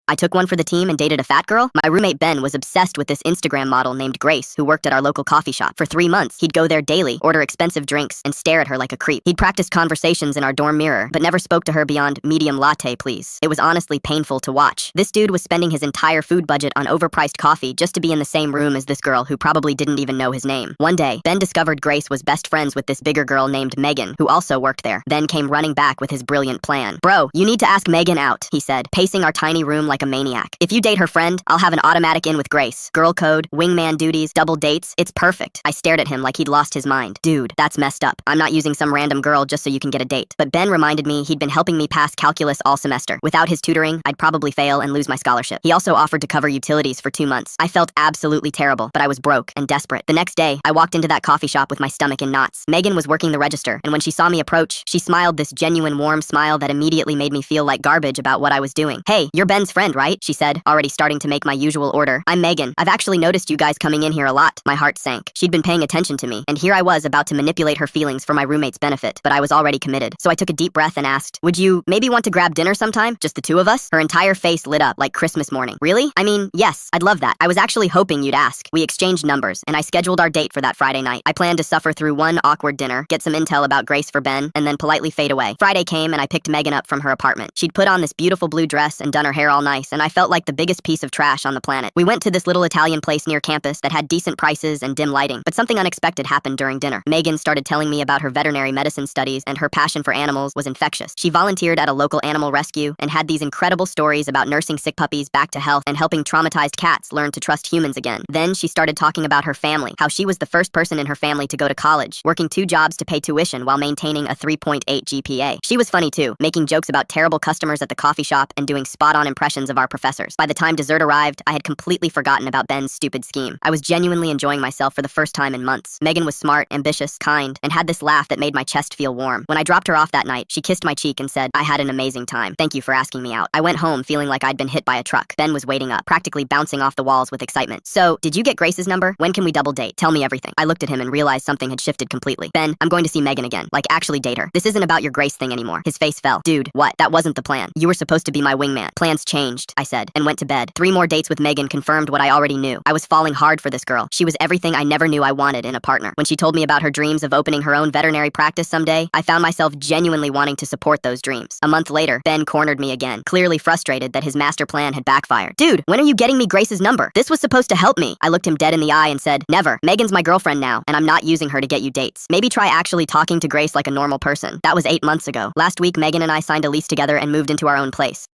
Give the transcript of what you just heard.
I took one for the team and dated a fat girl? My roommate Ben was obsessed with this Instagram model named Grace, who worked at our local coffee shop. For 3 months, he'd go there daily, order expensive drinks, and stare at her like a creep. He'd practiced conversations in our dorm mirror, but never spoke to her beyond medium latte, please. It was honestly painful to watch. This dude was spending his entire food budget on overpriced coffee just to be in the same room as this girl who probably didn't even know his name. One day, Ben discovered Grace was best friends with this bigger girl named Megan, who also worked there. Ben came running back with his brilliant plan. Bro, you need to ask Megan out, he said, pacing our tiny room like a maniac. If you date her friend, I'll have an automatic in with Grace. Girl code, wingman duties, double dates, it's perfect. I stared at him like he'd lost his mind. Dude, that's messed up. I'm not using some random girl just so you can get a date. But Ben reminded me he'd been helping me pass calculus all semester. Without his tutoring, I'd probably fail and lose my scholarship. He also offered to cover utilities for 2 months. I felt absolutely terrible, but I was broke and desperate. The next day, I walked into that coffee shop with my stomach in knots. Megan was working the register, and when she saw me approach, she smiled this genuine warm smile that immediately made me feel like garbage about what I was doing. Hey, you're Ben's friend, right? She said, already starting to make my usual order. I'm Megan. I've actually noticed you guys coming in here a lot. My heart sank. She'd been paying attention to me, and here I was about to manipulate her feelings for my roommate's benefit, but I was already committed. So I took a deep breath and asked, would you maybe want to grab dinner sometime? Just the two of us? Her entire face lit up like Christmas morning. Really? I mean, yes, I'd love that. I was actually hoping you'd ask. We exchanged numbers, and I scheduled our date for that Friday night. I planned to suffer through one awkward dinner, get some intel about Grace for Ben, and then politely fade away. Friday came, and I picked Megan up from her apartment. She'd put on this beautiful blue dress and done her hair all nice, and I felt like the biggest piece of trash on the planet. We went to this little Italian place near campus that had decent prices and dim lighting, but something unexpected happened during dinner. Megan started telling me about her veterinary medicine studies, and her passion for animals was infectious. She volunteered at a local animal rescue and had these incredible stories about nursing sick puppies back to health and helping traumatized cats learn to trust humans again. Then she started talking about her family, how she was the first person in her family to go to college, working 2 jobs to pay tuition while maintaining a 3.8 GPA. She was funny too, making jokes about terrible customers at the coffee shop and doing spot-on impressions of our professors. By the time dessert arrived, I had completely forgotten about Ben's stupid scheme. I was genuinely enjoying myself for the first time in months. Megan was smart, ambitious, kind, and had this laugh that made my chest feel warm. When I dropped her off that night, she kissed my cheek and said, I had an amazing time. Thank you for asking me out. I went home feeling like I'd been hit by a truck. Ben was waiting up, practically bouncing off the walls with excitement. So, did you get Grace's number? When can we double date? Tell me everything. I looked at him and realized something had shifted completely. Ben, I'm going to see Megan again. Like, actually date her. This isn't about your Grace thing anymore. His face fell. Dude, what? That wasn't the plan. You were supposed to be my wingman. Plans changed, I said, and went to bed. 3 more dates with Megan confirmed what I already knew. I was falling hard for this girl. She was everything I never knew I wanted in a partner. When she told me about her dreams of opening her own veterinary practice someday, I found myself genuinely wanting to support those dreams. A month later, Ben cornered me again, clearly frustrated that his master plan had backfired. Dude, when are you getting me Grace's number? This was supposed to help me. I looked him dead in the eye and said, never. Megan's my girlfriend now, and I'm not using her to get you dates. Maybe try actually talking to Grace like a normal person. That was 8 months ago. Last week, Megan and I signed a lease together and moved into our own place.